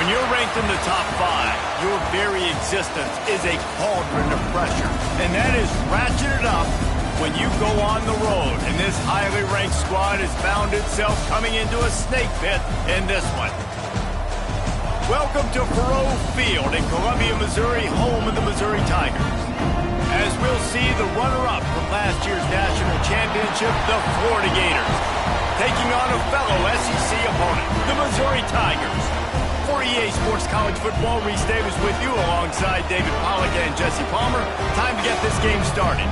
you're ranked in the top 5, your very existence is a cauldron of pressure. And that is ratcheted up when you go on the road. And this highly ranked squad has found itself coming into a snake pit in this one. Welcome to Faurot Field in Columbia, Missouri, home of the Missouri Tigers. As we'll see the runner-up from last year's national championship, the Florida Gators, taking on a fellow SEC opponent, the Missouri Tigers. For EA Sports College Football, Reese Davis with you alongside David Pollack and Jesse Palmer. Time to get this game started.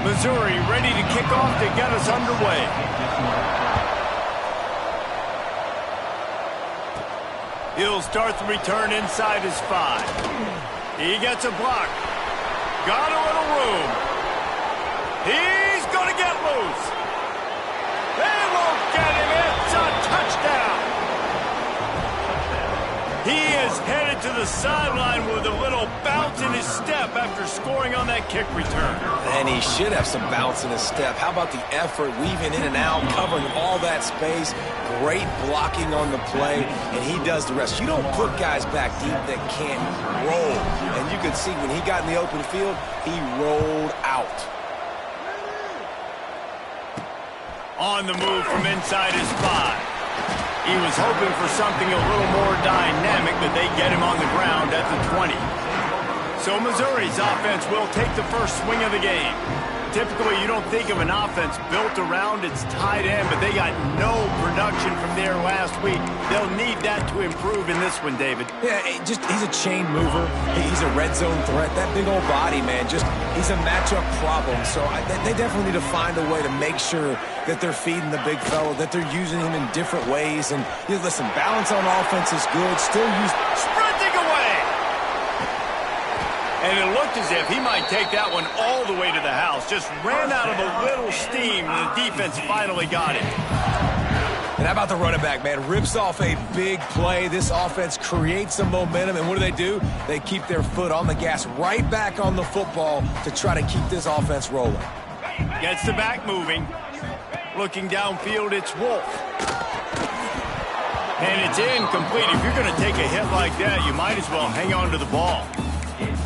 Missouri ready to kick off to get us underway. He'll start the return inside his 5. He gets a block. Got a little room. He's going to get loose. They won't get him. It's a touchdown. He is headed to the sideline with a little bounce in his step after scoring on that kick return. And he should have some bounce in his step. How about the effort, weaving in and out, covering all that space, great blocking on the play, and he does the rest. You don't put guys back deep that can't roll. And you could see when he got in the open field, he rolled out. On the move from inside his 5. He was hoping for something a little more dynamic, but they get him on the ground at the 20. So Missouri's offense will take the first swing of the game. Typically, you don't think of an offense built around its tight end, but they got no production from there last week. They'll need that to improve in this one, David. Yeah, he's a chain mover. He's a red zone threat. That big old body, man, he's a matchup problem. So they definitely need to find a way to make sure that they're feeding the big fella, that they're using him in different ways. And listen, balance on offense is good. Still use sprinting away. And it looked as if he might take that one all the way to the house. Just ran out of a little steam, and the defense finally got him. And how about the running back, man? Rips off a big play. This offense creates some momentum, and what do? They keep their foot on the gas, right back on the football to try to keep this offense rolling. Gets the back moving. Looking downfield, it's Wolf. And it's incomplete. If you're going to take a hit like that, you might as well hang on to the ball.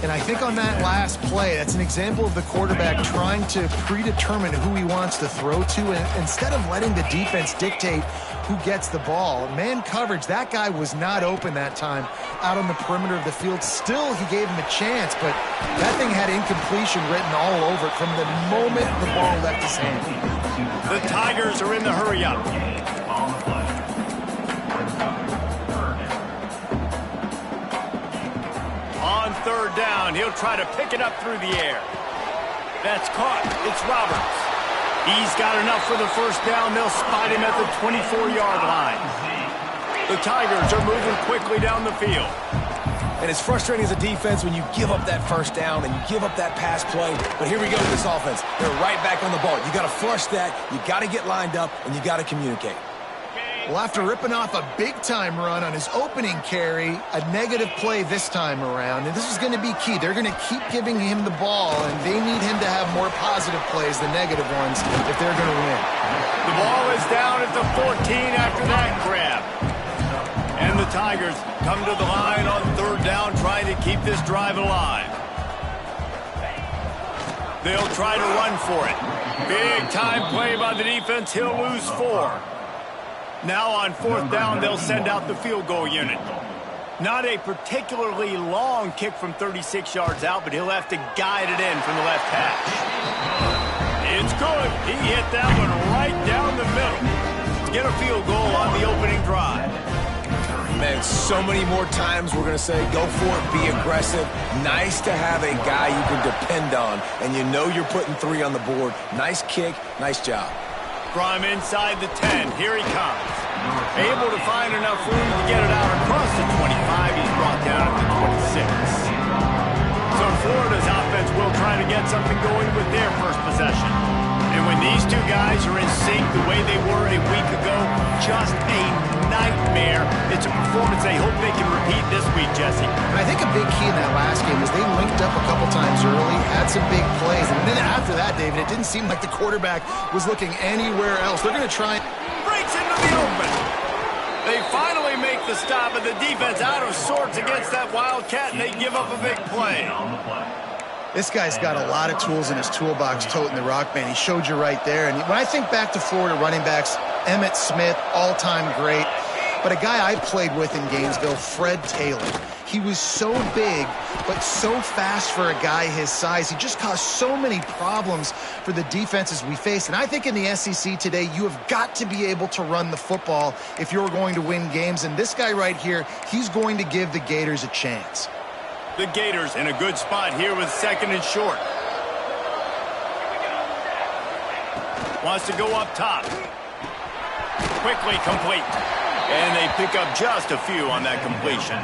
And I think on that last play, that's an example of the quarterback trying to predetermine who he wants to throw to, and instead of letting the defense dictate who gets the ball. Man coverage, that guy was not open that time out on the perimeter of the field. Still, he gave him a chance, but that thing had incompletion written all over it from the moment the ball left his hand. The Tigers are in the hurry-up. On third down, he'll try to pick it up through the air. That's caught. It's Roberts. He's got enough for the first down. They'll spot him at the 24-yard line. The Tigers are moving quickly down the field. And it's frustrating as a defense when you give up that first down and you give up that pass play. But here we go with this offense. They're right back on the ball. You got to flush that. You got to get lined up, and you got to communicate. Well, after ripping off a big-time run on his opening carry, a negative play this time around, and this is going to be key. They're going to keep giving him the ball, and they need him to have more positive plays than negative ones if they're going to win. The ball is down at the 14 after that grab. And the Tigers come to the line on third down, trying to keep this drive alive. They'll try to run for it. Big-time play by the defense. He'll lose 4. Now on fourth down, they'll send out the field goal unit. Not a particularly long kick from 36 yards out, but he'll have to guide it in from the left hash. It's good. He hit that one right down the middle to get a field goal on the opening drive. Man, so many more times we're going to say, go for it, be aggressive. Nice to have a guy you can depend on, and you know you're putting 3 on the board. Nice kick, nice job. From inside the 10, here he comes. Able to find enough room to get it out across the 25. He's brought down at the 26. So Florida's offense will try to get something going with their first possession. And when When these two guys are in sync the way they were a week ago, just a nightmare. It's a performance they hope they can repeat this week, Jesse. I think a big key in that last game was they linked up a couple times early, had some big plays, and then after that, David, it didn't seem like the quarterback was looking anywhere else. They're going to try and... Breaks into the open. They finally make the stop, and the defense out of sorts against that Wildcat, and they give up a big play. This guy's got a lot of tools in his toolbox toting the rock, man. He showed you right there. And when I think back to Florida running backs, Emmitt Smith, all-time great. But a guy I played with in Gainesville, Fred Taylor. He was so big, but so fast for a guy his size. He just caused so many problems for the defenses we face. And I think in the SEC today, you have got to be able to run the football if you're going to win games. And this guy right here, he's going to give the Gators a chance. The Gators in a good spot here with second and short. Wants to go up top. Quickly complete. And they pick up just a few on that completion.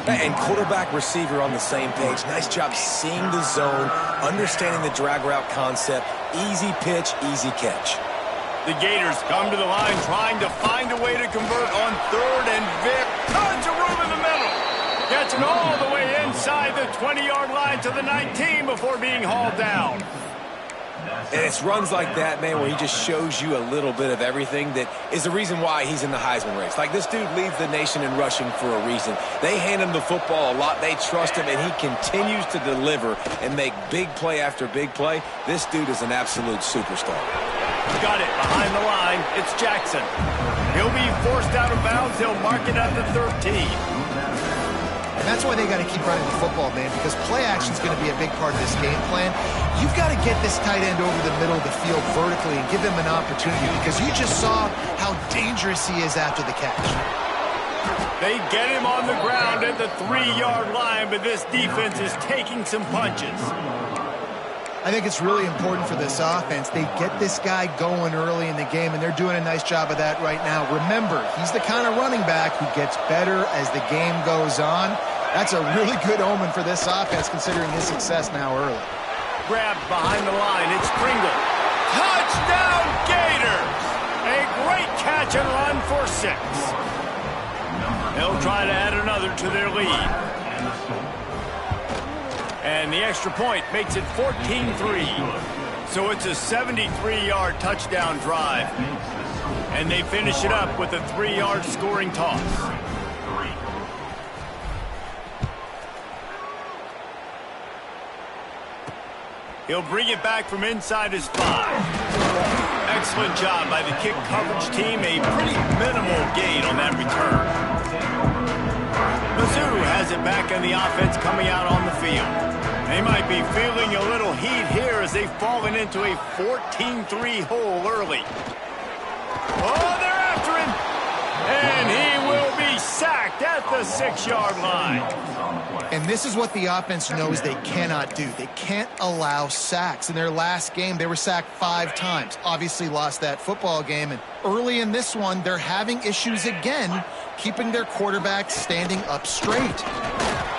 And quarterback receiver on the same page. Nice job seeing the zone, understanding the drag route concept. Easy pitch, easy catch. The Gators come to the line trying to find a way to convert on third and tons of room in the middle. Gets it all the way inside the 20-yard line to the 19 before being hauled down. And it's runs like that, man, where he just shows you a little bit of everything that is the reason why he's in the Heisman race. Like, this dude leads the nation in rushing for a reason. They hand him the football a lot. They trust him, and he continues to deliver and make big play after big play. This dude is an absolute superstar. Got it behind the line. It's Jackson. He'll be forced out of bounds. They'll mark it at the 13. And that's why they got to keep running the football, man, because play action is going to be a big part of this game plan. You've got to get this tight end over the middle of the field vertically and give him an opportunity, because you just saw how dangerous he is after the catch. They get him on the ground at the 3-yard line, but this defense is taking some punches. I think it's really important for this offense. They get this guy going early in the game, and they're doing a nice job of that right now. Remember, he's the kind of running back who gets better as the game goes on. That's a really good omen for this offense, considering his success now early. Grabbed behind the line. It's Pringle. Touchdown, Gators! A great catch and run for 6. They'll try to add another to their lead. And the extra point makes it 14-3. So it's a 73-yard touchdown drive. And they finish it up with a 3-yard scoring toss. He'll bring it back from inside his 5. Excellent job by the kick coverage team. A pretty minimal gain on that return. Mizzou has it back on the offense coming out on the field. They might be feeling a little heat here as they've fallen into a 14-3 hole early. Oh, they're after him. And he will be sacked at the 6-yard line. And this is what the offense knows they cannot do. They can't allow sacks. In their last game, they were sacked 5 times. Obviously lost that football game. And early in this one, they're having issues again keeping their quarterback standing up straight.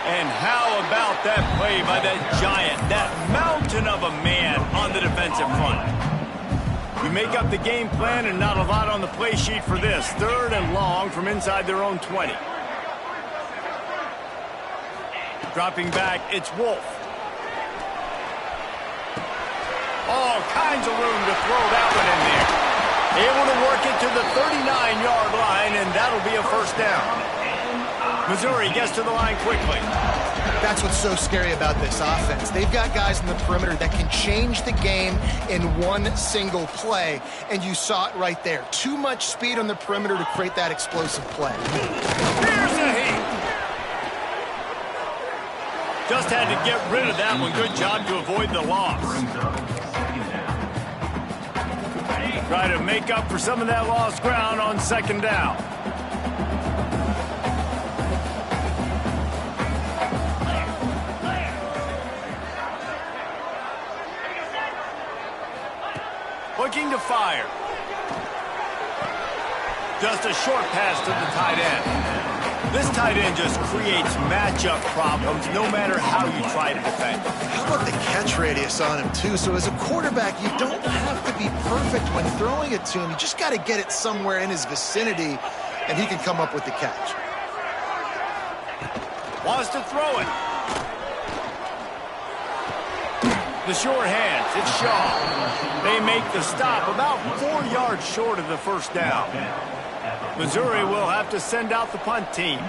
And how about that play by that giant, that mountain of a man on the defensive front? We make up the game plan and not a lot on the play sheet for this. 3rd and long from inside their own 20. Dropping back, it's Wolf. All kinds of room to throw that one in there. Able to work it to the 39-yard line, and that'll be a first down. Missouri gets to the line quickly. That's what's so scary about this offense. They've got guys in the perimeter that can change the game in one single play, and you saw it right there. Too much speed on the perimeter to create that explosive play. Here's the heat. Just had to get rid of that one. Good job to avoid the loss. Try to make up for some of that lost ground on 2nd down. Looking to fire. Just a short pass to the tight end. This tight end just creates matchup problems no matter how you try to defend. How about the catch radius on him, too? So as a quarterback, you don't have to be perfect when throwing it to him. You just got to get it somewhere in his vicinity, and he can come up with the catch. Wants to throw it. The short hands, it's Shaw. They make the stop about 4 yards short of the first down. Missouri will have to send out the punt team.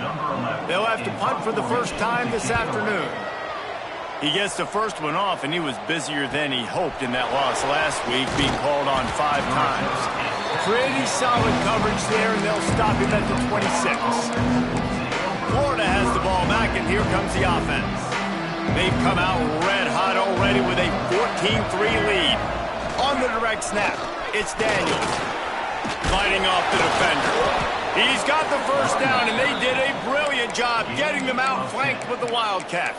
They'll have to punt for the first time this afternoon. He gets the first one off, and he was busier than he hoped in that loss last week, being called on 5 times. Pretty solid coverage there, and they'll stop him at the 26. Florida has the ball back, and here comes the offense. They've come out red hot already with a 14-3 lead. On the direct snap, it's Daniels. Fighting off the defender. He's got the first down, and they did a brilliant job getting them out flanked with the Wildcat.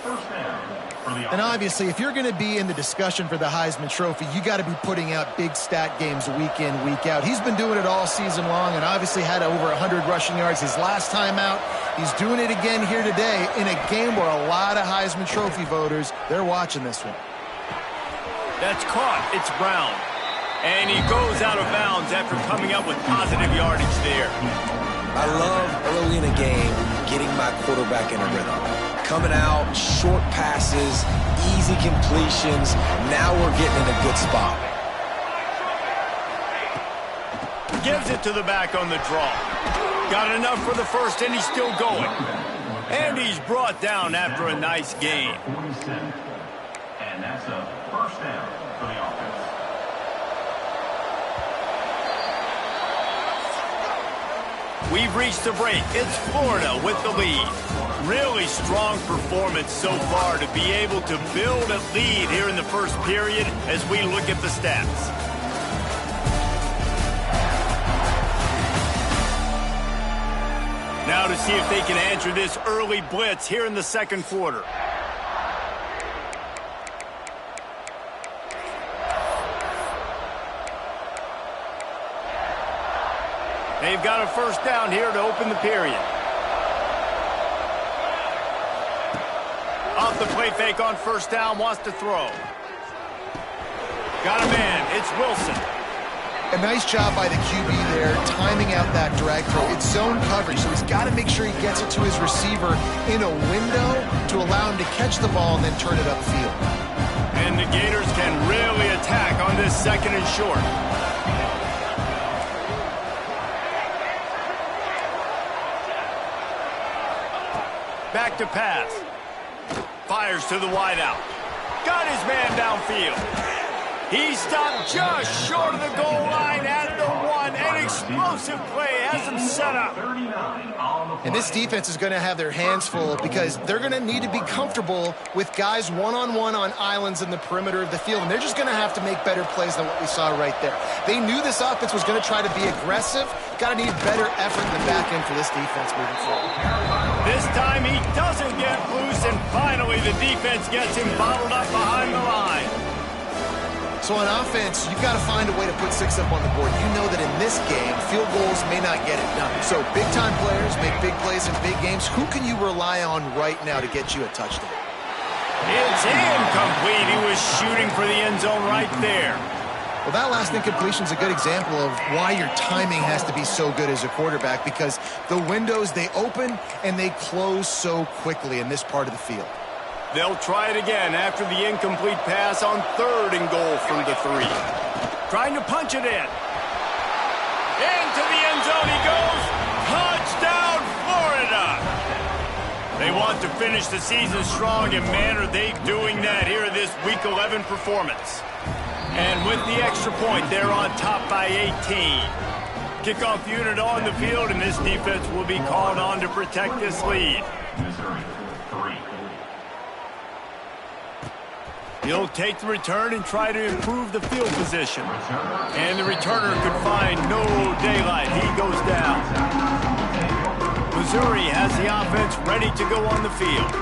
And obviously, if you're going to be in the discussion for the Heisman Trophy, you got to be putting out big stat games week in, week out. He's been doing it all season long and obviously had over 100 rushing yards his last time out. He's doing it again here today in a game where a lot of Heisman Trophy voters, they're watching this one. That's caught. It's Brown. And he goes out of bounds after coming up with positive yardage there. I love early in a game getting my quarterback in a rhythm. Coming out, short passes, easy completions. Now we're getting in a good spot. Gives it to the back on the draw. Got enough for the first, and he's still going. And he's brought down after a nice gain. And that's a first down for the offense. We've reached the break. It's Florida with the lead. Really strong performance so far to be able to build a lead here in the first period as we look at the stats. Now to see if they can answer this early blitz here in the second quarter. They've got a first down here to open the period. Off the play fake on first down, wants to throw. Got a man, it's Wilson. A nice job by the QB there, timing out that drag throw. It's zone coverage, so he's got to make sure he gets it to his receiver in a window to allow him to catch the ball and then turn it upfield. And the Gators can really attack on this second and short. Back to pass. Fires to the wideout. Got his man downfield. He stopped just short of the goal line at the 1. An explosive play has him set up. And this defense is going to have their hands full because they're going to need to be comfortable with guys one-on-one on islands in the perimeter of the field. And they're just going to have to make better plays than what we saw right there. They knew this offense was going to try to be aggressive. Got to need better effort in the back end for this defense moving forward. This time he doesn't get loose, and finally the defense gets him bottled up behind the line. So on offense, you've got to find a way to put 6 up on the board. You know that in this game, field goals may not get it done. So big-time players make big plays in big games. Who can you rely on right now to get you a touchdown? It's incomplete. He was shooting for the end zone right there. Well, that last incompletion is a good example of why your timing has to be so good as a quarterback, because the windows, they open and they close so quickly in this part of the field. They'll try it again after the incomplete pass on 3rd and goal from the 3. Trying to punch it in. Into the end zone he goes. Touchdown, Florida! They want to finish the season strong, and man, are they doing that here in this Week 11 performance. And with the extra point, they're on top by 18. Kickoff unit on the field, and this defense will be called on to protect this lead. Missouri, 3. He'll take the return and try to improve the field position. And the returner could find no daylight. He goes down. Missouri has the offense ready to go on the field.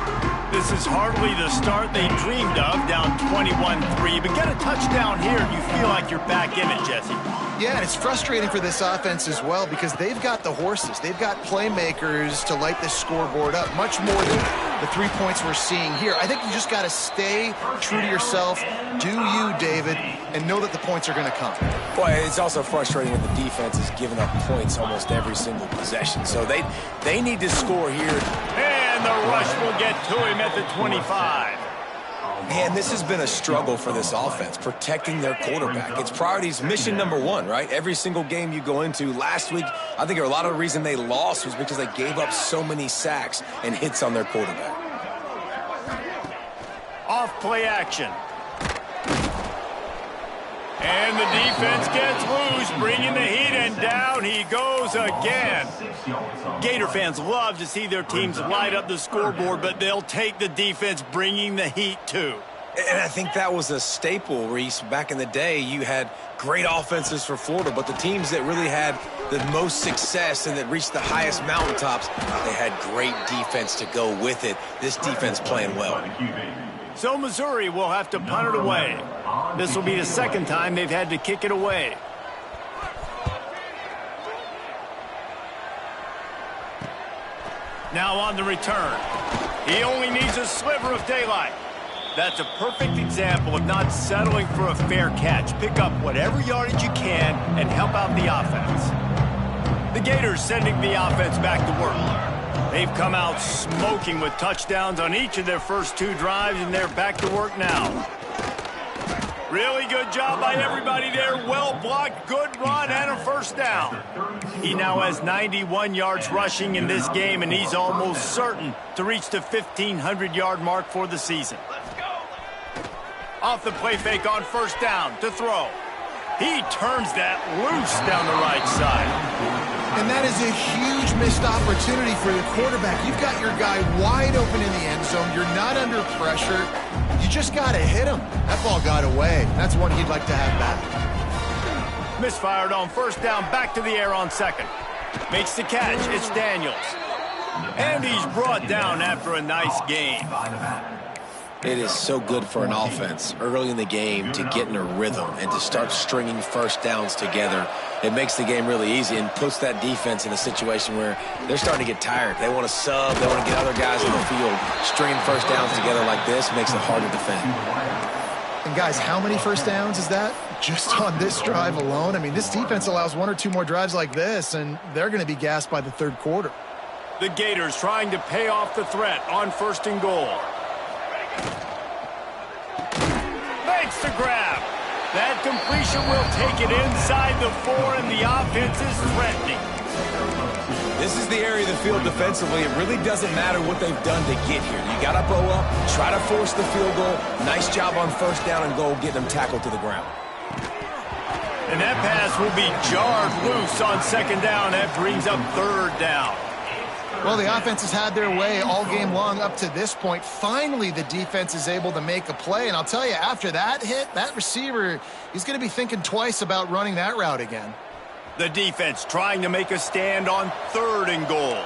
This is hardly the start they dreamed of, down 21-3. But get a touchdown here and you feel like you're back in it, Jesse. Yeah, and it's frustrating for this offense as well because they've got the horses. They've got playmakers to light this scoreboard up, much more than the 3 points we're seeing here. I think you just got to stay true to yourself, do you, David, and know that the points are going to come. Boy, it's also frustrating when the defense is giving up points almost every single possession. So they need to score here. And the rush will get to him at the 25. Man, this has been a struggle for this offense, protecting their quarterback. It's priorities, mission number one, right? Every single game you go into. Last week, I think a lot of the reason they lost was because they gave up so many sacks and hits on their quarterback. Off play action. And the defense gets loose, bringing the heat, and down he goes again. Gator fans love to see their teams light up the scoreboard, but they'll take the defense bringing the heat too. And I think that was a staple, Reese. Back in the day, you had great offenses for Florida, but the teams that really had the most success and that reached the highest mountaintops, they had great defense to go with it. This defense playing well. So Missouri will have to punt it away. This will be the second time they've had to kick it away. Now on the return. He only needs a sliver of daylight. That's a perfect example of not settling for a fair catch. Pick up whatever yardage you can and help out the offense. The Gators sending the offense back to work. They've come out smoking with touchdowns on each of their first 2 drives, and they're back to work now. Really good job by everybody there. Well blocked, good run, and a first down. He now has 91 yards rushing in this game, and he's almost certain to reach the 1,500-yard mark for the season. Off the play fake on first down to throw. He turns that loose down the right side. And that is a huge missed opportunity for the quarterback. You've got your guy wide open in the end zone. You're not under pressure. You just got to hit him. That ball got away. That's one he'd like to have back. Misfired on first down, back to the air on second. Makes the catch. It's Daniels. And he's brought down after a nice game. It is so good for an offense early in the game to get in a rhythm and to start stringing first downs together. It makes the game really easy and puts that defense in a situation where they're starting to get tired. They want to sub. They want to get other guys in the field. Stringing first downs together like this makes it hard to defend. And guys, how many first downs is that? Just on this drive alone? I mean, this defense allows 1 or 2 more drives like this, and they're going to be gassed by the third quarter. The Gators trying to pay off the threat on first and goal. Makes the grab. That completion will take it inside the 4, and the offense is threatening. This is the area of the field defensively. It really doesn't matter what they've done to get here. You got to bow up, try to force the field goal. Nice job on first down and goal, getting them tackled to the ground. And that pass will be jarred loose on second down. That brings up third down. Well, the offense has had their way all game long up to this point. Finally, the defense is able to make a play. And I'll tell you, after that hit, that receiver, he's going to be thinking twice about running that route again. The defense trying to make a stand on third and goal.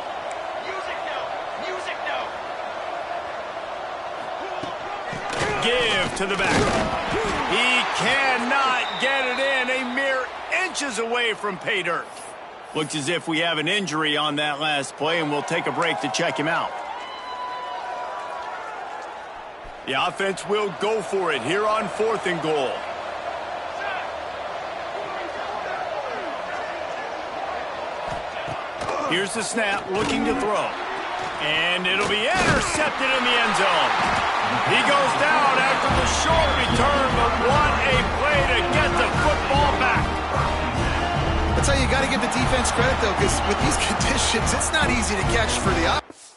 Give to the back. He cannot get it in. A mere inches away from pay dirt. Looks as if we have an injury on that last play, and we'll take a break to check him out. The offense will go for it here on fourth and goal. Here's the snap, looking to throw. And it'll be intercepted in the end zone. He goes down after the short return, but what a play to get the football back. That's how you got to give the defense credit, though, because with these conditions, it's not easy to catch for the offense.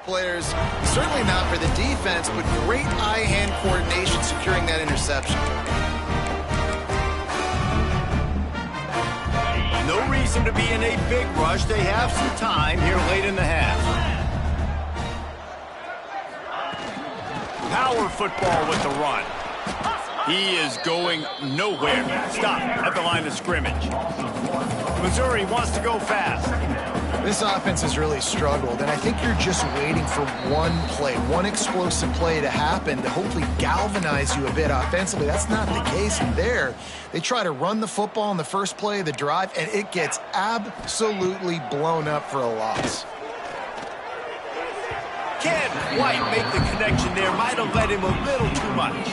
Players, certainly not for the defense, but great eye-hand coordination securing that interception. No reason to be in a big rush. They have some time here late in the half. Power football with the run. He is going nowhere. Stop at the line of scrimmage. Missouri wants to go fast. This offense has really struggled, and I think you're just waiting for one play, one explosive play to happen to hopefully galvanize you a bit offensively. That's not the case there. They try to run the football in the first play of the drive, and it gets absolutely blown up for a loss. Can't quite make the connection there. Might have led him a little too much.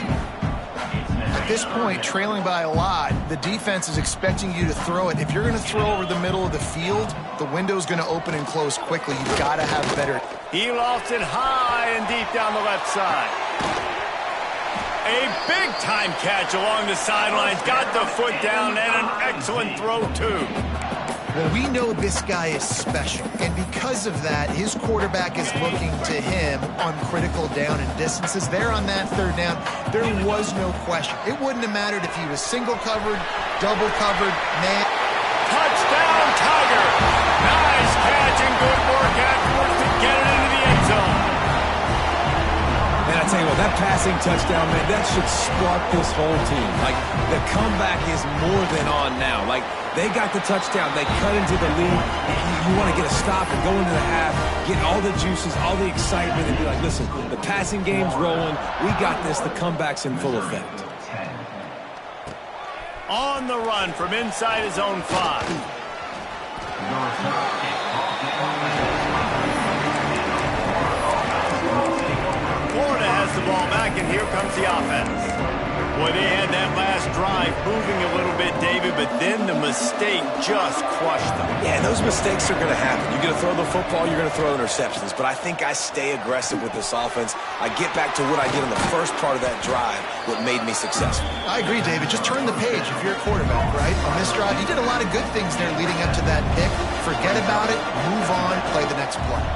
At this point, trailing by a lot, the defense is expecting you to throw it. If you're going to throw over the middle of the field, the window's going to open and close quickly. You've got to have better. He lost it high and deep down the left side. A big-time catch along the sidelines. Got the foot down and an excellent throw, too. Well, we know this guy is special, and because of that, his quarterback is looking to him on critical down and distances. There on that third down, there was no question. It wouldn't have mattered if he was single covered, double covered, man. Touchdown, Tiger! Nice catch and good work afterwards to get it into the end zone. Man, I tell you what, that passing touchdown, man, that should spark this whole team. Like, the comeback is more than on now. Like, they got the touchdown. They cut into the lead. You want to get a stop and go into the half, get all the juices, all the excitement, and be like, listen, the passing game's rolling. We got this. The comeback's in full effect. On the run from inside his own 5. Florida has the ball back, and here comes the offense. Boy, they had that last drive moving a little bit, David, but then the mistake just crushed them. Yeah, and those mistakes are going to happen. You're going to throw the football, you're going to throw interceptions. But I think I stay aggressive with this offense. I get back to what I did in the first part of that drive, what made me successful. I agree, David. Just turn the page if you're a quarterback, right? On this drive, you did a lot of good things there leading up to that pick. Forget about it, move on, play the next play.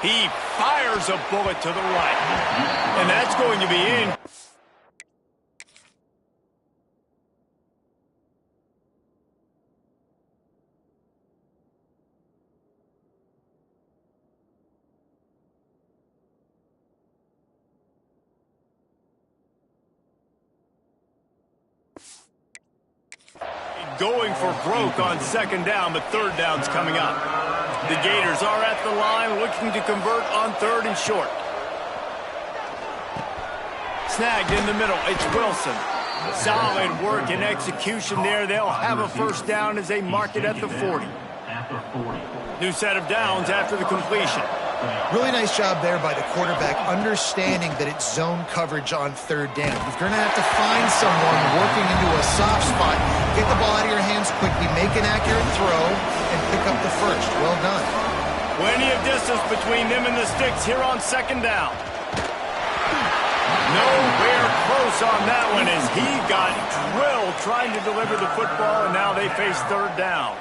He fires a bullet to the right, and that's going to be in. Going for broke on second down, but third down's coming up. The Gators are at the line looking to convert on third and short. Snagged in the middle. It's Wilson. Solid work and execution there. They'll have a first down as they mark it at the 40. New set of downs after the completion. Really nice job there by the quarterback, understanding that it's zone coverage on third down. You're going to have to find someone working into a soft spot, get the ball out of your hands quickly, make an accurate throw, and pick up the first. Well done. Plenty of distance between them and the sticks here on second down. Nowhere close on that one as he got drilled trying to deliver the football, and now they face third down.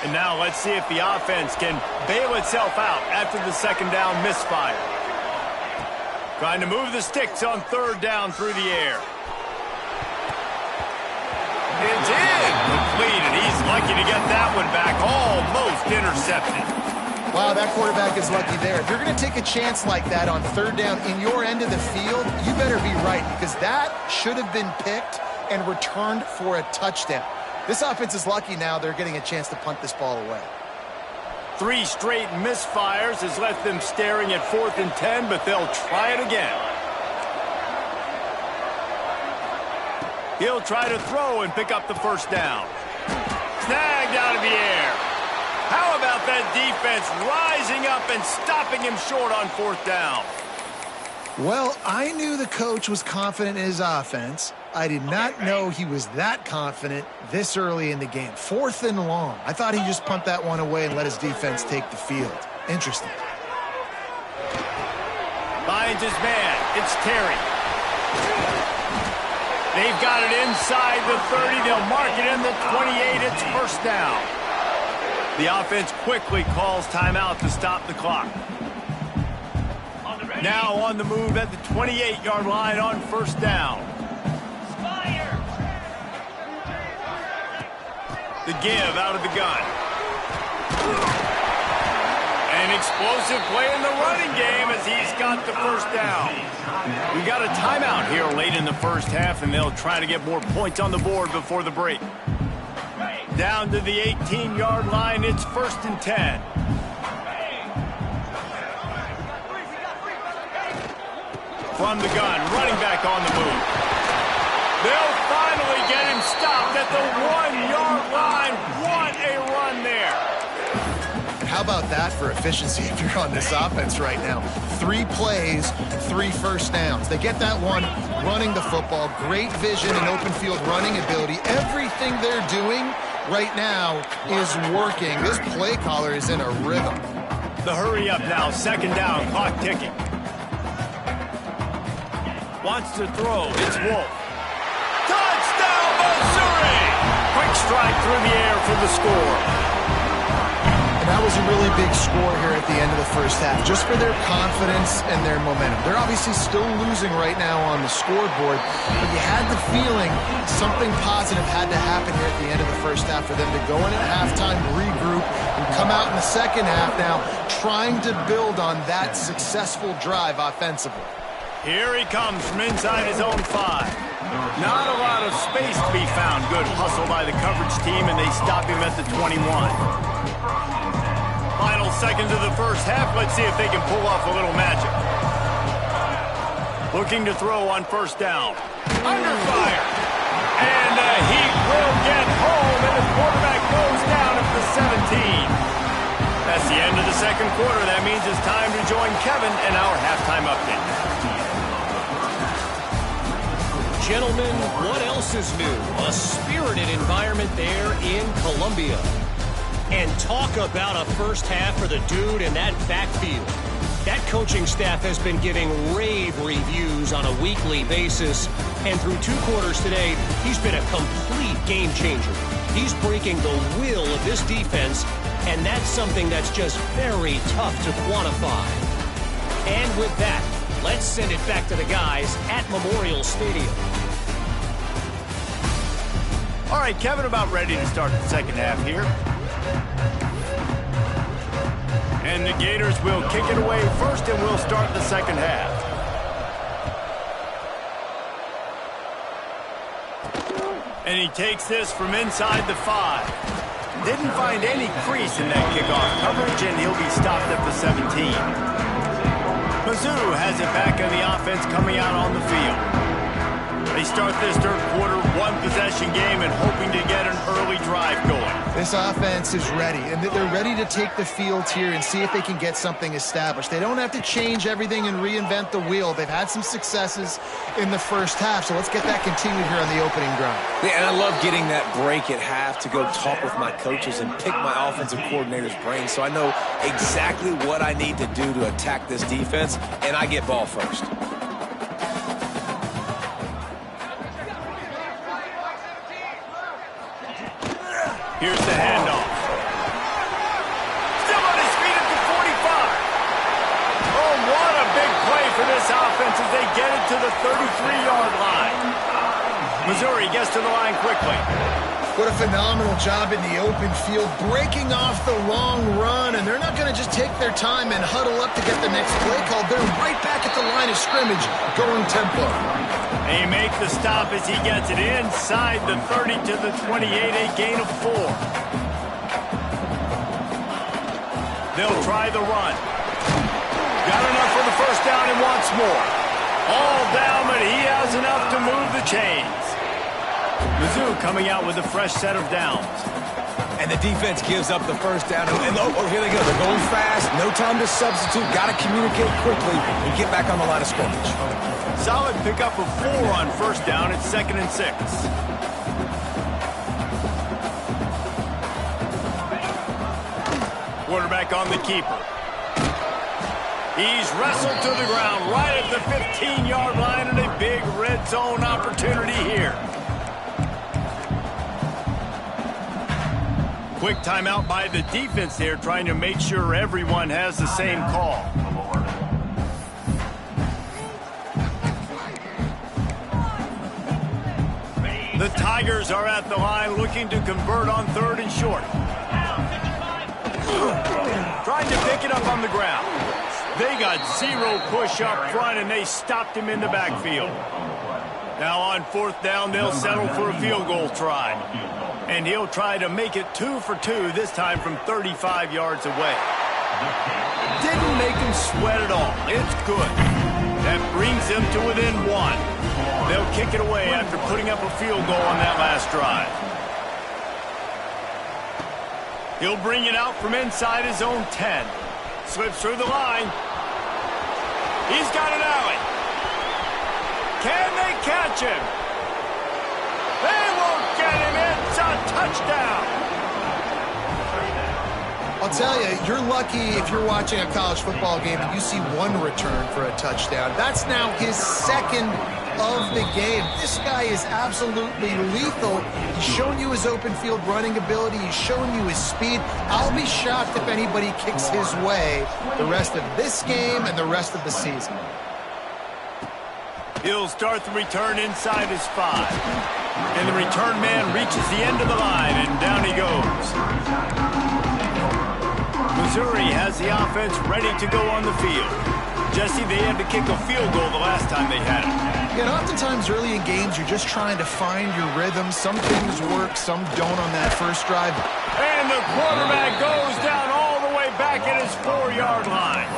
And now let's see if the offense can bail itself out after the second down misfire. Trying to move the sticks on third down through the air. It's incomplete, and he's lucky to get that one back. Almost intercepted. Wow, that quarterback is lucky there. If you're going to take a chance like that on third down in your end of the field, you better be right, because that should have been picked and returned for a touchdown. This offense is lucky now they're getting a chance to punt this ball away. 3 straight misfires has left them staring at 4th and 10, but they'll try it again. He'll try to throw and pick up the first down. Snagged out of the air. How about that defense rising up and stopping him short on 4th down? Well, I knew the coach was confident in his offense. I did not know he was that confident this early in the game. 4th and long. I thought he'd just punt that one away and let his defense take the field. Interesting. Finds his man. It's Terry. They've got it inside the 30. They'll mark it in the 28. It's first down. The offense quickly calls timeout to stop the clock. Now on the move at the 28-yard line on first down. The give out of the gun. And An explosive play in the running game as he's got the first down. We got a timeout here late in the first half, and they'll try to get more points on the board before the break. Down to the 18-yard line, it's 1st and 10. From the gun, running back on the move. They'll finally get him stopped at the 1-yard line. What a run there. How about that for efficiency if you're on this offense right now? 3 plays, 3 first downs. They get that one running the football, great vision and open field running ability. Everything they're doing right now is working. This play caller is in a rhythm. The hurry up now, 2nd down, clock ticking. Wants to throw, it's Wolf. Touchdown, Missouri! Quick strike through the air for the score. And that was a really big score here at the end of the first half, just for their confidence and their momentum. They're obviously still losing right now on the scoreboard, but you had the feeling something positive had to happen here at the end of the first half for them to go in at halftime, regroup, and come out in the second half now trying to build on that successful drive offensively. Here he comes from inside his own 5. Not a lot of space to be found. Good hustle by the coverage team, and they stop him at the 21. Final seconds of the first half. Let's see if they can pull off a little magic. Looking to throw on 1st down. Under fire. And he will get home, and the quarterback goes down at the 17. That's the end of the second quarter. That means it's time to join Kevin and our halftime update. Gentlemen, what else is new? A spirited environment there in Columbia. And talk about a first half for the dude in that backfield. That coaching staff has been giving rave reviews on a weekly basis. And through 2 quarters today, he's been a complete game changer. He's breaking the will of this defense, and that's something that's just very tough to quantify. And with that, let's send it back to the guys at Memorial Stadium. All right, Kevin, about ready to start the second half here. And the Gators will kick it away first, and we'll start the second half. And he takes this from inside the 5. Didn't find any crease in that kickoff coverage, and he'll be stopped at the 17. Mizzou has it back on the offense coming out on the field. They start this third quarter, 1-possession game, and hoping to get an early drive going. This offense is ready, and they're ready to take the field here and see if they can get something established. They don't have to change everything and reinvent the wheel. They've had some successes in the first half, so let's get that continued here on the opening drive. Yeah, and I love getting that break at half to go talk with my coaches and pick my offensive coordinator's brain so I know exactly what I need to do to attack this defense, and I get ball first. Here's the handoff. Still on his feet at the 45. Oh, what a big play for this offense as they get it to the 33-yard line. Missouri gets to the line quickly. What a phenomenal job in the open field, breaking off the long run, and they're not going to just take their time and huddle up to get the next play called. They're right back at the line of scrimmage, going tempo. They make the stop as he gets it inside the 30 to the 28, a gain of 4. They'll try the run. Got enough for the first down and wants more. All down, but he has enough to move the chains. Mizzou coming out with a fresh set of downs. And the defense gives up the first down. And here they go. They're going fast. No time to substitute. Got to communicate quickly and get back on the line of scrimmage. Solid pickup of 4 on first down. It's 2nd and 6. Quarterback on the keeper. He's wrestled to the ground right at the 15-yard line, and a big red zone opportunity here. Quick timeout by the defense there, trying to make sure everyone has the same call. The Tigers are at the line looking to convert on 3rd and short. trying to pick it up on the ground. They got zero push up front, and they stopped him in the backfield. Now on 4th down, they'll settle for a field goal try. And he'll try to make it 2 for 2, this time from 35 yards away. Didn't make him sweat at all. It's good. That brings them to within 1. They'll kick it away after putting up a field goal on that last drive. He'll bring it out from inside his own 10. Slips through the line. He's got an alley. Can they catch him? They won't get him. It's a touchdown. I'll tell you, you're lucky if you're watching a college football game and you see one return for a touchdown. That's now his second of the game. This guy is absolutely lethal. He's shown you his open field running ability. He's shown you his speed. I'll be shocked if anybody kicks his way the rest of this game and the rest of the season. He'll start the return inside his 5. And the return man reaches the end of the line, and down he goes. Missouri has the offense ready to go on the field. Jesse, they had to kick a field goal the last time they had it. Yeah, and oftentimes early in games, you're just trying to find your rhythm. Some things work, some don't on that first drive. And the quarterback goes down all the way back at his 4-yard line.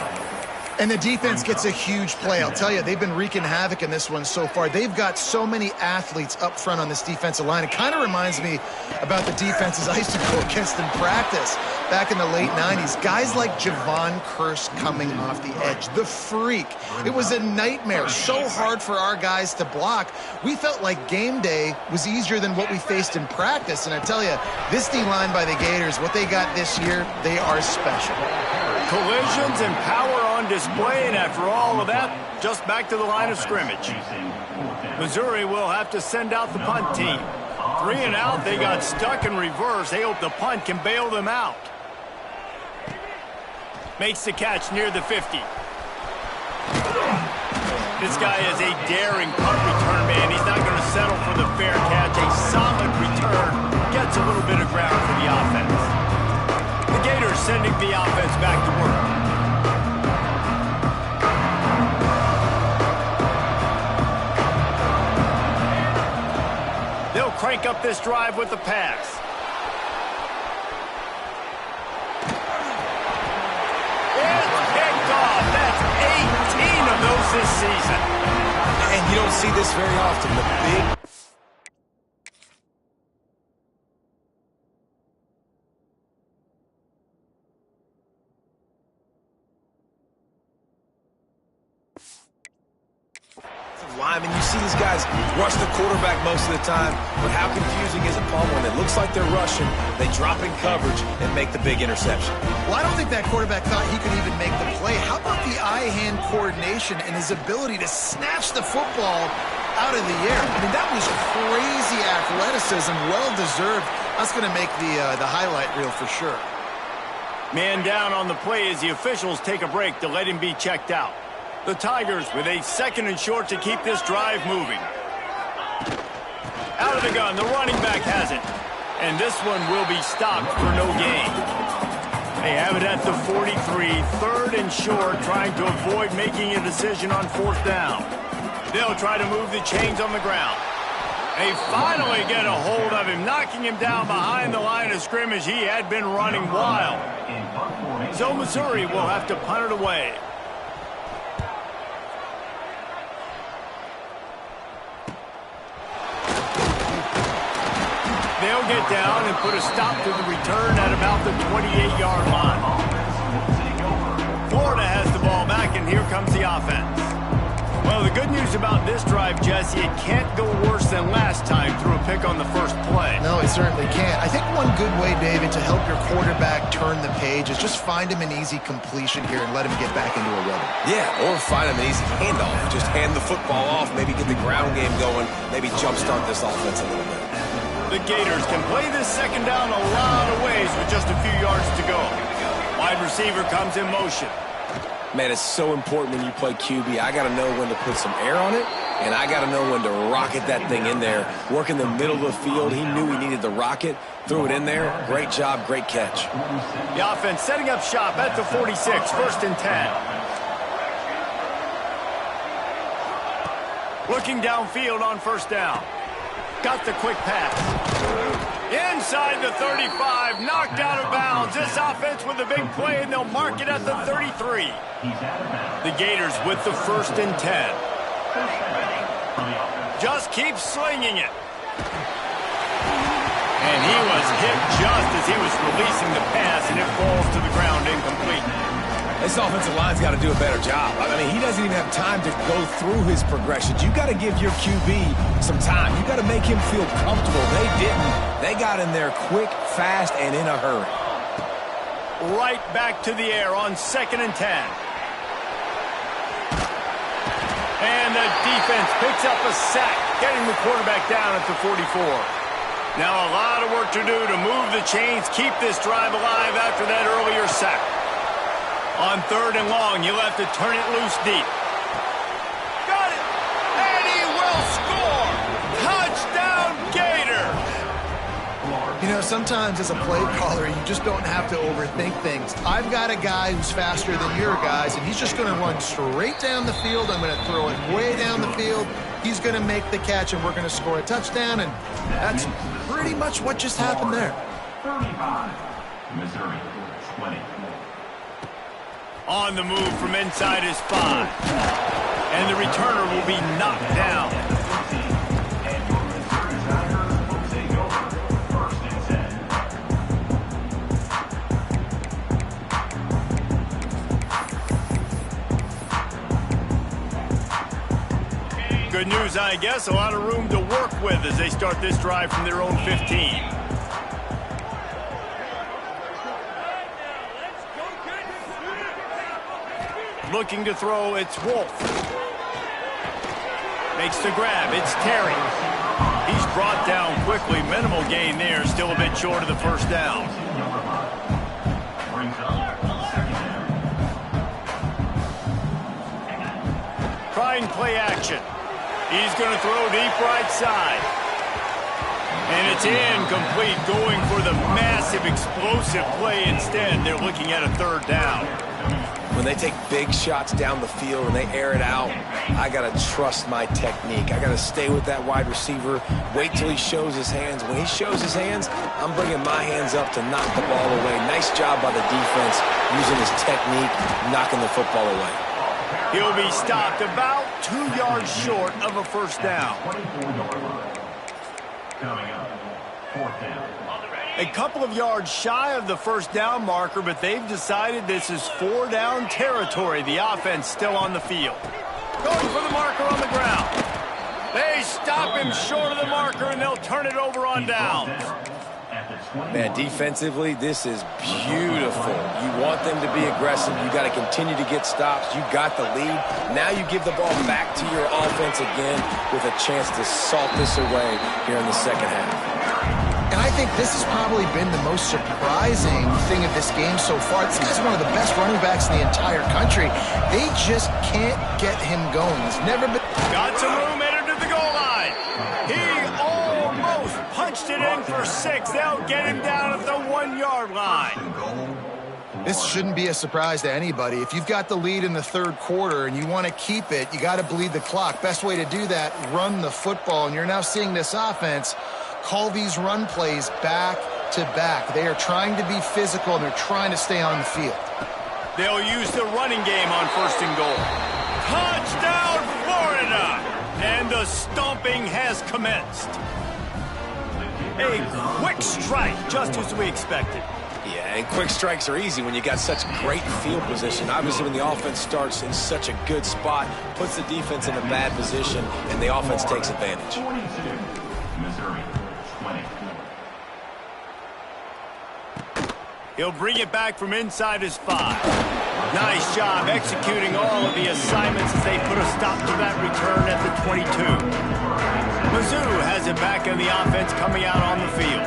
And the defense gets a huge play. I'll tell you, they've been wreaking havoc in this one so far. They've got so many athletes up front on this defensive line. It kind of reminds me about the defenses I used to go against in practice back in the late 90s. Guys like Javon Curse coming off the edge. The freak. It was a nightmare. So hard for our guys to block. We felt like game day was easier than what we faced in practice. And I tell you, this D-line by the Gators, what they got this year, they are special. Collisions and power on display, and after all of that, just back to the line of scrimmage. Missouri will have to send out the punt team. 3 and out, they got stuck in reverse. They hope the punt can bail them out. Makes the catch near the 50. This guy is a daring punt return man. He's not going to settle for the fair catch. A solid return gets a little bit of ground for the offense. The Gators sending the offense back to work. They'll crank up this drive with the pass. It's picked off. That's 18 of those this season. And you don't see this very often. The big... linemen, you see these guys rush the quarterback most of the time, but how confusing is it, Paul, when it looks like they're rushing, they drop in coverage and make the big interception? Well, I don't think that quarterback thought he could even make the play. How about the eye-hand coordination and his ability to snatch the football out of the air? I mean, that was crazy athleticism, well-deserved. That's going to make the highlight reel for sure. Man down on the play as the officials take a break to let him be checked out. The Tigers with a 2nd and short to keep this drive moving. Out of the gun, the running back has it. And this one will be stopped for no gain. They have it at the 43, 3rd and short, trying to avoid making a decision on 4th down. They'll try to move the chains on the ground. They finally get a hold of him, knocking him down behind the line of scrimmage. He had been running wild. So Missouri will have to punt it away. They'll get down and put a stop to the return at about the 28-yard line. Florida has the ball back, and here comes the offense. Well, the good news about this drive, Jesse, it can't go worse than last time through a pick on the first play. No, it certainly can't. I think one good way, David, to help your quarterback turn the page is just find him an easy completion here and let him get back into a rhythm. Yeah, or find him an easy handoff. Just hand the football off, maybe get the ground game going, maybe jumpstart this offense a little bit. The Gators can play this 2nd down a lot of ways with just a few yards to go. Wide receiver comes in motion. Man, it's so important when you play QB. I got to know when to put some air on it, and I got to know when to rocket that thing in there. Work in the middle of the field. He knew he needed the rocket, threw it in there. Great job, great catch. The offense setting up shop at the 46, 1st and 10. Looking downfield on 1st down. Got the quick pass. Inside the 35, knocked out of bounds. This offense with a big play, and they'll mark it at the 33. The Gators with the 1st and 10. Just keep slinging it. And he was hit just as he was releasing the pass, and it falls to the ground incomplete. This offensive line's got to do a better job. I mean, he doesn't even have time to go through his progressions. You got to give your QB some time. You got to make him feel comfortable. They didn't. They got in there quick, fast, and in a hurry. Right back to the air on 2nd and 10. And the defense picks up a sack, getting the quarterback down at the 44. Now a lot of work to do to move the chains, keep this drive alive after that earlier sack. On 3rd and long, you'll have to turn it loose deep. Got it! And he will score! Touchdown, Gators! You know, sometimes as a play caller, you just don't have to overthink things. I've got a guy who's faster than your guys, and he's just going to run straight down the field. I'm going to throw it way down the field. He's going to make the catch, and we're going to score a touchdown, and that's pretty much what just happened there. 35, Missouri, 20. On the move from inside his 5. And the returner will be knocked down. And your Missouri Tigers will take over 1st and 10. Good news, I guess. A lot of room to work with as they start this drive from their own 15. Looking to throw, it's Wolf. Makes the grab, it's Terry. He's brought down quickly. Minimal gain there, still a bit short of the 1st down. Trying play action. He's going to throw deep right side. And it's incomplete, going for the massive explosive play instead. They're looking at a 3rd down. When they take big shots down the field and they air it out, I got to trust my technique. I got to stay with that wide receiver, wait till he shows his hands. When he shows his hands, I'm bringing my hands up to knock the ball away. Nice job by the defense using his technique, knocking the football away. He'll be stopped about 2 yards short of a 1st down. 24-yard line. Coming up, 4th down. A couple of yards shy of the 1st down marker, but they've decided this is 4-down territory. The offense still on the field. Going for the marker on the ground. They stop him short of the marker, and they'll turn it over on downs. Man, defensively, this is beautiful. You want them to be aggressive. You got to continue to get stops. You got the lead. Now you give the ball back to your offense again with a chance to salt this away here in the 2nd half. And I think this has probably been the most surprising thing of this game so far. This guy's one of the best running backs in the entire country. They just can't get him going. He's never been... Got some room, entered to the goal line. He almost punched it in for 6. They'll get him down at the 1-yard line. This shouldn't be a surprise to anybody. If you've got the lead in the 3rd quarter and you want to keep it, you got to bleed the clock. Best way to do that, run the football. And you're now seeing this offense call these run plays back to back. They are trying to be physical, and they're trying to stay on the field. They'll use the running game on 1st and goal. Touchdown, Florida! And the stomping has commenced. A quick strike, just as we expected. Yeah, and quick strikes are easy when you got such great field position. Obviously, when the offense starts in such a good spot, puts the defense in a bad position, and the offense takes advantage. 42, Missouri, 20. He'll bring it back from inside his 5. Nice job executing all of the assignments as they put a stop to that return at the 22. Mizzou has it back on the offense coming out on the field.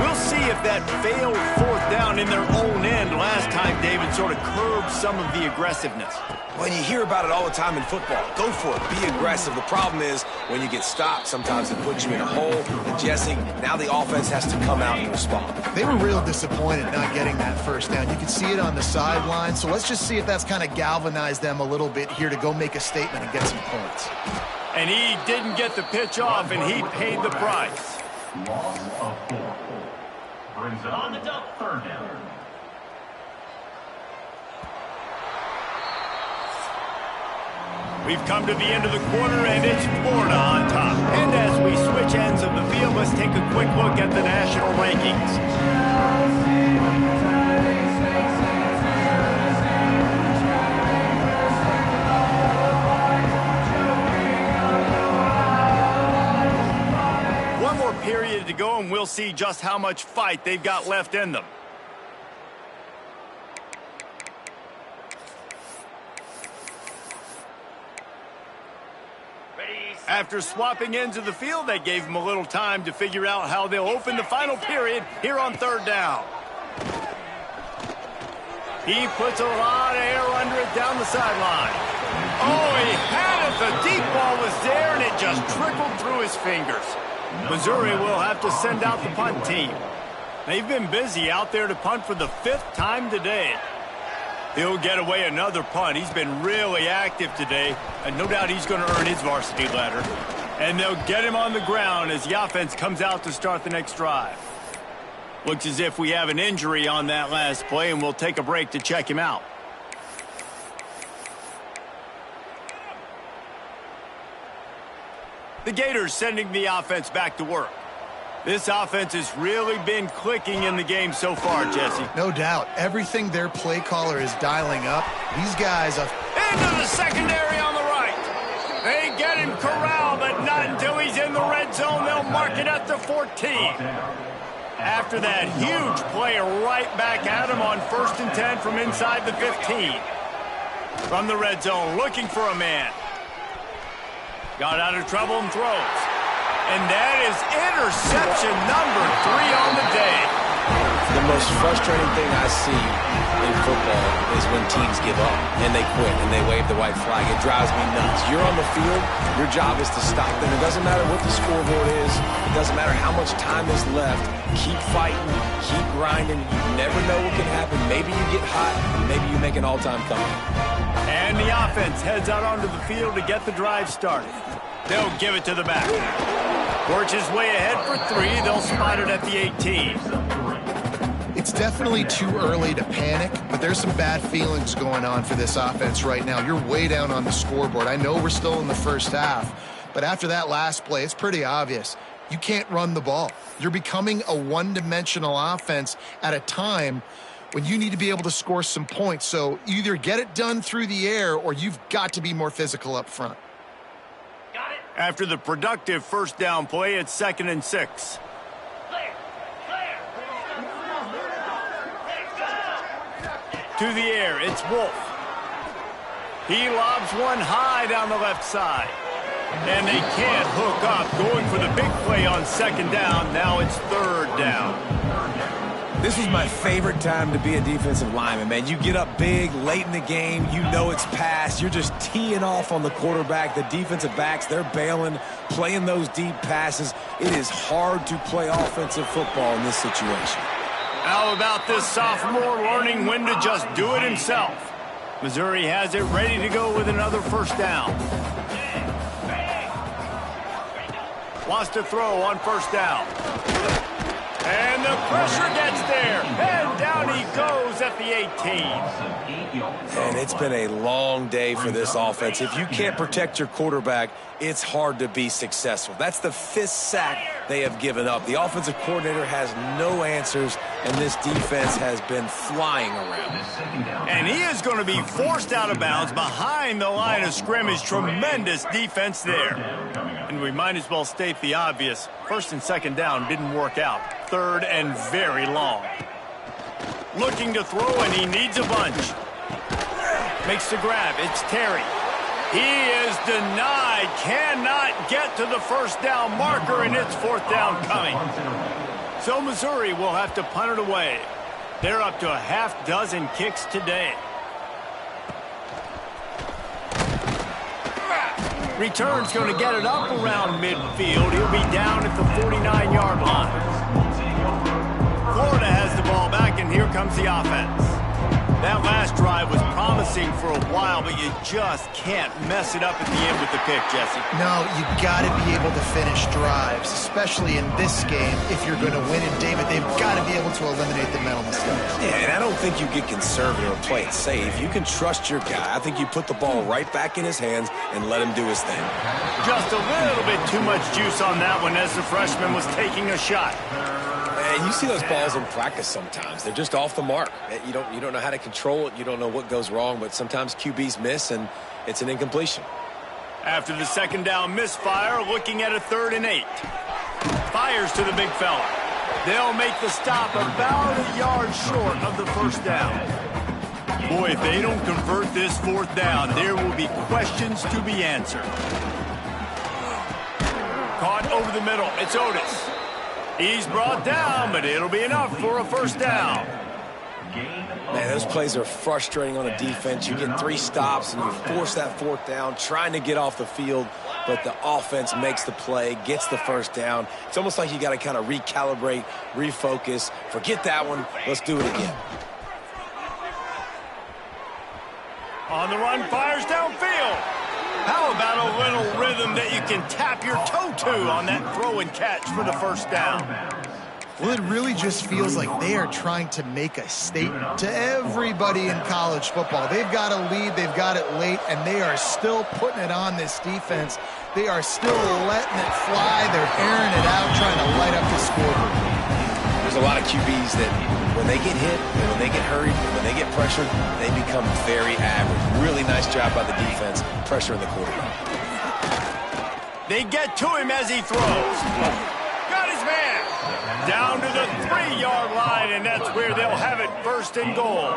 We'll see if that failed 4th down in their own end last time David, sort of curb some of the aggressiveness. When you hear about it all the time in football, go for it, be aggressive. The problem is when you get stopped, sometimes it puts you in a hole. And Jesse, now the offense has to come out and respond. They were real disappointed not getting that first down. You could see it on the sideline. So let's just see if that's kind of galvanized them a little bit here to go make a statement and get some points. And he didn't get the pitch off, and he paid the price. Loss of 4. Brings up on the third down. We've come to the end of the quarter, and it's Florida on top. And as we switch ends of the field, let's take a quick look at the national rankings. One more period to go, and we'll see just how much fight they've got left in them. After swapping ends of the field, that gave them a little time to figure out how they'll open the final period here on third down. He puts a lot of air under it down the sideline. Oh, he had it. The deep ball was there, and it just trickled through his fingers. Missouri will have to send out the punt team. They've been busy out there to punt for the 5th time today. He'll get away another punt. He's been really active today, and no doubt he's going to earn his varsity letter. And they'll get him on the ground as the offense comes out to start the next drive. Looks as if we have an injury on that last play, and we'll take a break to check him out. The Gators sending the offense back to work. This offense has really been clicking in the game so far, Jesse. No doubt. Everything their play caller is dialing up, these guys are... Into the secondary on the right. They get him corralled, but not until he's in the red zone. They'll mark it at the 14. After that huge play, right back at him on 1st and 10 from inside the 15. From the red zone, looking for a man. Got out of trouble and throws. And that is interception number 3 on the day. The most frustrating thing I see in football is when teams give up and they quit and they wave the white flag. It drives me nuts. You're on the field. Your job is to stop them. It doesn't matter what the scoreboard is. It doesn't matter how much time is left. Keep fighting. Keep grinding. You never know what can happen. Maybe you get hot. Maybe you make an all-time comeback. And the offense heads out onto the field to get the drive started. They'll give it to the back. Works his way ahead for 3. They'll spot it at the 18. It's definitely too early to panic, but there's some bad feelings going on for this offense right now. You're way down on the scoreboard. I know we're still in the first half, but after that last play, it's pretty obvious. You can't run the ball. You're becoming a one-dimensional offense at a time when you need to be able to score some points. So either get it done through the air or you've got to be more physical up front. After the productive first down play, it's 2nd and 6. To the air, it's Wolf. He lobs one high down the left side. And they can't hook up, going for the big play on 2nd down. Now it's 3rd down. This was my favorite time to be a defensive lineman, man. You get up big, late in the game, you know it's past. You're just teeing off on the quarterback. The defensive backs, they're bailing, playing those deep passes. It is hard to play offensive football in this situation. How about this sophomore learning when to just do it himself? Missouri has it ready to go with another first down. Wants to throw on 1st down. And the pressure gets there. And down he goes at the 18. And it's been a long day for this offense. If you can't protect your quarterback, it's hard to be successful. That's the 5th sack they have given up. The offensive coordinator has no answers, and this defense has been flying around. And he is going to be forced out of bounds behind the line of scrimmage. Tremendous defense there. And we might as well state the obvious. 1st and 2nd down didn't work out. 3rd and very long. Looking to throw, and he needs a bunch. Makes the grab. It's Terry. He is denied. Cannot get to the 1st down marker, and it's 4th down coming. So Missouri will have to punt it away. They're up to a half dozen kicks today. Return's going to get it up around midfield. He'll be down at the 49-yard line. Florida has the ball back, and here comes the offense. That last drive was promising for a while, but you just can't mess it up at the end with the pick, Jesse. No, you got to be able to finish drives, especially in this game. If you're going to win it, David, they've got to be able to eliminate the mental mistakes. Yeah, and I don't think you get conservative or play it safe. You can trust your guy. I think you put the ball right back in his hands and let him do his thing. Just a little bit too much juice on that one as the freshman was taking a shot. And you see those balls in practice sometimes. They're just off the mark. You don't know how to control it. You don't know what goes wrong, but sometimes QBs miss, and it's an incompletion. After the second down misfire, looking at a 3rd and 8. Fires to the big fella. They'll make the stop about a yard short of the first down. Boy, if they don't convert this 4th down, there will be questions to be answered. Caught over the middle. It's Otis. He's brought down, but it'll be enough for a first down. Man, those plays are frustrating on a defense. You get 3 stops, and you force that 4th down, trying to get off the field, but the offense makes the play, gets the first down. It's almost like you got to kind of recalibrate, refocus. Forget that one. Let's do it again. On the run, fires downfield. How about a little rhythm that you can tap your toe to on that throw and catch for the first down? Well, it really just feels like they are trying to make a statement to everybody in college football. They've got a lead, they've got it late, and they are still putting it on this defense. They are still letting it fly. They're airing it out, trying to light up the scoreboard. There's a lot of QBs that when they get hit, and when they get hurried, and when they get pressured, they become very average. Really nice job by the defense, pressuring the quarterback. They get to him as he throws. Got his man. Down to the 3-yard line, and that's where they'll have it 1st and goal.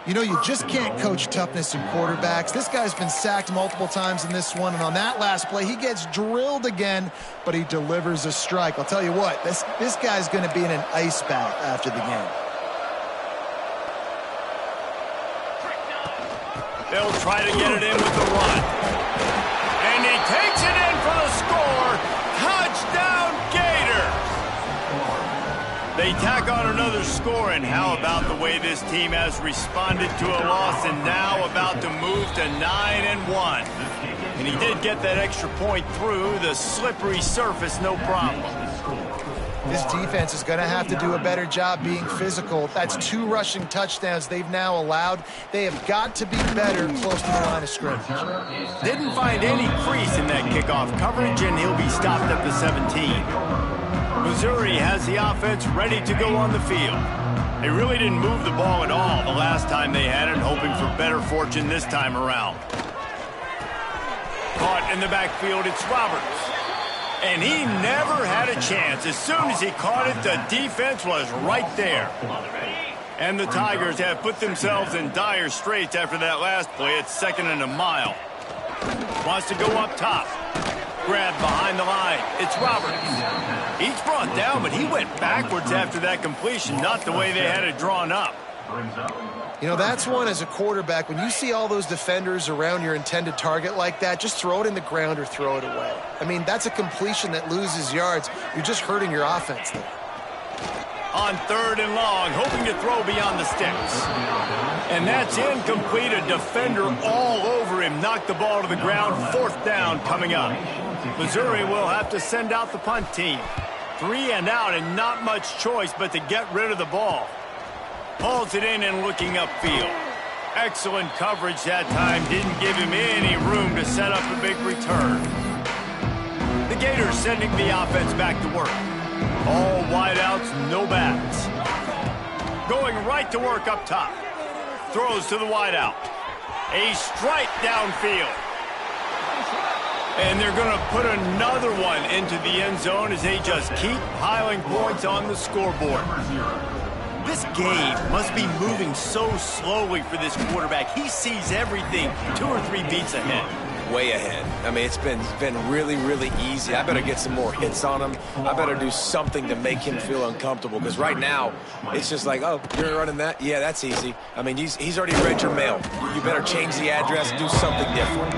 You know, you just can't coach toughness in quarterbacks. This guy's been sacked multiple times in this one, and on that last play, he gets drilled again, but he delivers a strike. I'll tell you what, this guy's going to be in an ice bath after the game. They'll try to get it in with the run. And he takes it in for the score. Touchdown, Gators! They tack on another score, and how about the way this team has responded to a loss and now about to move to 9-1. And he did get that extra point through the slippery surface, no problem. This defense is going to have to do a better job being physical. That's 2 rushing touchdowns they've now allowed. They have got to be better close to the line of scrimmage. Didn't find any crease in that kickoff coverage, and he'll be stopped at the 17. Missouri has the offense ready to go on the field. They really didn't move the ball at all the last time they had it, hoping for better fortune this time around. Caught in the backfield, it's Roberts. And he never had a chance. As soon as he caught it, the defense was right there. And the Tigers have put themselves in dire straits after that last play. It's 2nd and a mile. Wants to go up top. Grabbed behind the line. It's Roberts. He's brought down, but he went backwards after that completion, not the way they had it drawn up. You know, that's one as a quarterback. When you see all those defenders around your intended target like that, just throw it in the ground or throw it away. I mean, that's a completion that loses yards. You're just hurting your offense there. On 3rd and long, hoping to throw beyond the sticks. And that's incomplete. A defender all over him. Knocked the ball to the ground. 4th down coming up. Missouri will have to send out the punt team. 3 and out, and not much choice but to get rid of the ball. Pulls it in and looking upfield. Excellent coverage that time. Didn't give him any room to set up a big return. The Gators sending the offense back to work. All wideouts, no backs. Going right to work up top. Throws to the wideout. A strike downfield. And they're going to put another one into the end zone as they just keep piling points on the scoreboard. This game must be moving so slowly for this quarterback. He sees everything 2 or 3 beats ahead. way ahead. I mean, it's been really, really easy. I better get some more hits on him. I better do something to make him feel uncomfortable, because right now, it's just like, oh, you're running that? Yeah, that's easy. I mean, he's already read your mail. You better change the address, do something different.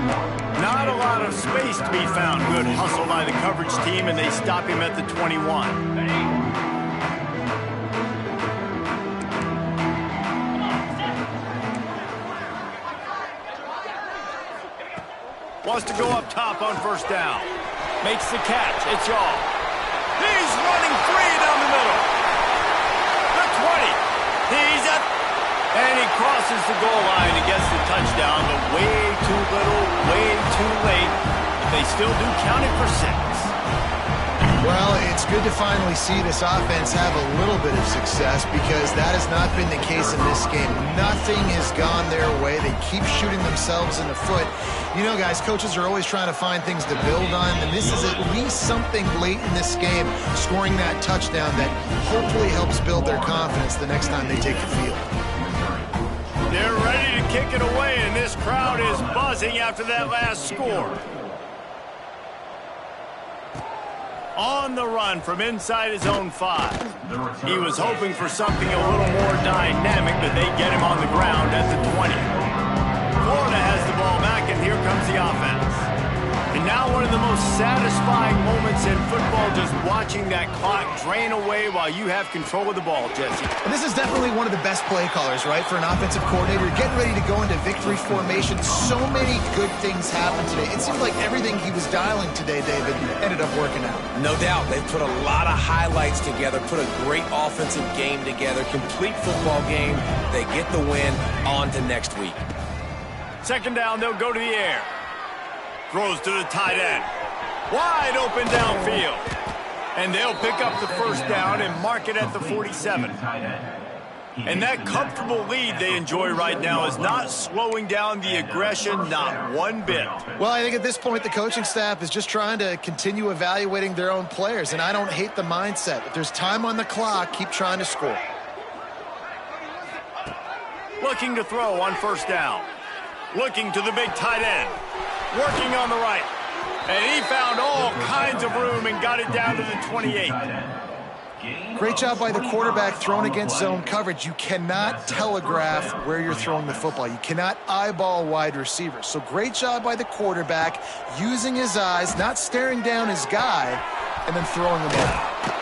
Not a lot of space to be found. Good hustle by the coverage team, and they stop him at the 21. Wants to go up top on first down. Makes the catch. It's all. He's running free down the middle. The 20. He's up. And he crosses the goal line and gets the touchdown, but way too little, way too late. But they still do count it for 6. Well, it's good to finally see this offense have a little bit of success, because that has not been the case in this game. Nothing has gone their way. They keep shooting themselves in the foot. You know, guys, coaches are always trying to find things to build on, and this is at least something late in this game, scoring that touchdown that hopefully helps build their confidence the next time they take the field. They're ready to kick it away, and this crowd is buzzing after that last score. On the run from inside his own 5. He was hoping for something a little more dynamic, but they get him on the ground at the 20. Florida has the ball back, and here comes the offense. And now one of the most satisfying moments in football, just watching that clock drain away while you have control of the ball, Jesse. And this is definitely one of the best play callers, right, for an offensive coordinator. Getting ready to go into victory formation. So many good things happened today. It seemed like everything he was dialing today, David, ended up working out. No doubt. They've put a lot of highlights together, put a great offensive game together, complete football game. They get the win. On to next week. Second down, they'll go to the air. Throws to the tight end. Wide open downfield. And they'll pick up the first down and mark it at the 47. And that comfortable lead they enjoy right now is not slowing down the aggression, not one bit. Well, I think at this point the coaching staff is just trying to continue evaluating their own players, and I don't hate the mindset. If there's time on the clock, keep trying to score. Looking to throw on first down. Looking to the big tight end. Working on the right. And he found all kinds of room and got it down to the 28. Great job by the quarterback throwing against zone coverage. You cannot telegraph where you're throwing the football. You cannot eyeball wide receivers. So great job by the quarterback using his eyes, not staring down his guy, and then throwing the ball.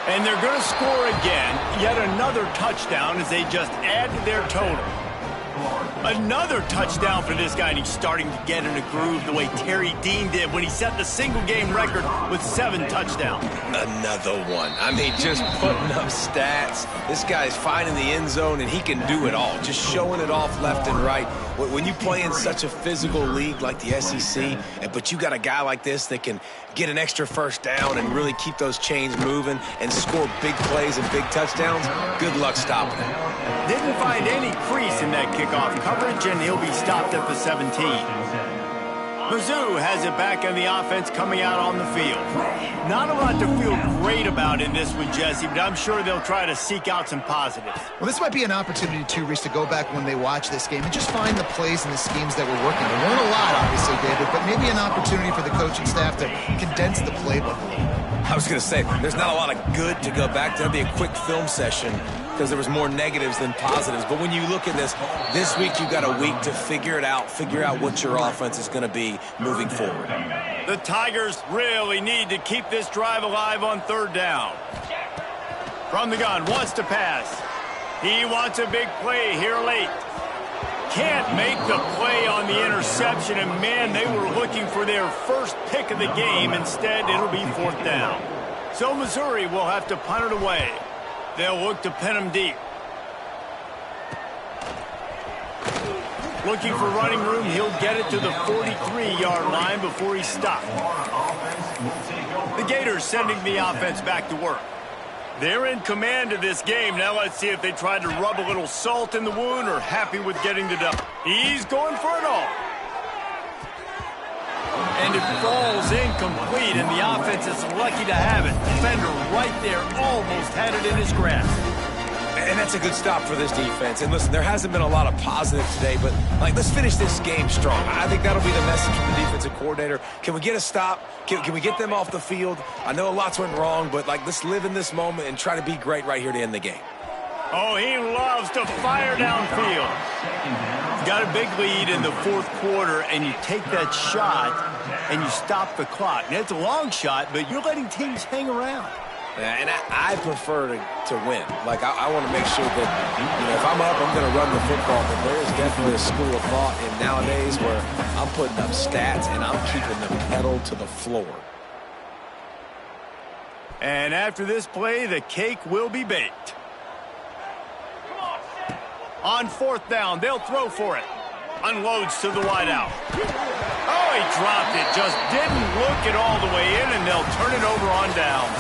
And they're going to score again. Yet another touchdown as they just add to their total. Another touchdown for this guy, and he's starting to get in a groove the way Terry Dean did when he set the single-game record with 7 touchdowns. Another one. I mean, just putting up stats. This guy's finding the end zone, and he can do it all, just showing it off left and right. When you play in such a physical league like the SEC, but you got a guy like this that can get an extra first down and really keep those chains moving and score big plays and big touchdowns, good luck stopping it. Didn't find any crease in that kickoff coverage, and he'll be stopped at the 17. Mizzou has it back in the offense coming out on the field. Not a lot to feel great about in this one, Jesse, but I'm sure they'll try to seek out some positives. Well, this might be an opportunity, too, Reese, to go back when they watch this game and just find the plays and the schemes that were working. There weren't a lot, obviously, David, but maybe an opportunity for the coaching staff to condense the playbook. I was going to say, there's not a lot of good to go back to. That'd be a quick film session because there was more negatives than positives. But when you look at this week you got a week to figure out what your offense is going to be moving forward. The Tigers really need to keep this drive alive on third down. From the gun, wants to pass. He wants a big play here late. Can't make the play on the interception, and man, they were looking for their first pick of the game. Instead, it'll be fourth down. So Missouri will have to punt it away. They'll look to pin him deep. Looking for running room, he'll get it to the 43-yard line before he's stopped. The Gators sending the offense back to work. They're in command of this game. Now let's see if they try to rub a little salt in the wound or happy with getting the dub. He's going for it all. And it falls incomplete, and the offense is lucky to have it. Defender right there almost had it in his grasp. And that's a good stop for this defense. And listen, there hasn't been a lot of positive today, but let's finish this game strong. I think that'll be the message from the defensive coordinator. Can we get a stop? Can we get them off the field? I know a lot's went wrong, but let's live in this moment and try to be great right here to end the game. Oh, he loves to fire downfield. Got a big lead in the fourth quarter, and you take that shot and you stop the clock. Now, it's a long shot, but you're letting teams hang around. Yeah, and I prefer to win. I want to make sure that, if I'm up, I'm going to run the football. But there is definitely a school of thought in nowadays where I'm putting up stats and I'm keeping the pedal to the floor. And after this play, the cake will be baked. On fourth down, they'll throw for it. Unloads to the wideout. Oh, he dropped it. Just didn't look it all the way in, and they'll turn it over on downs.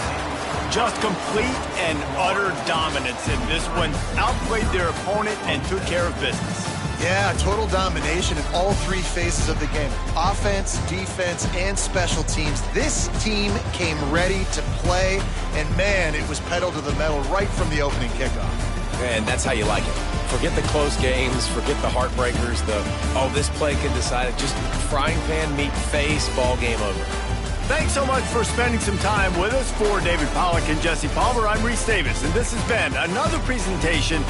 Just complete and utter dominance in this one. Outplayed their opponent and took care of business. Yeah, total domination in all three phases of the game. Offense, defense, and special teams. This team came ready to play, and man, it was pedal to the metal right from the opening kickoff. And that's how you like it. Forget the close games, forget the heartbreakers, this play can decide it. Just frying pan meet face, ball game over. Thanks so much for spending some time with us. For David Pollack and Jesse Palmer, I'm Reese Davis, and this has been another presentation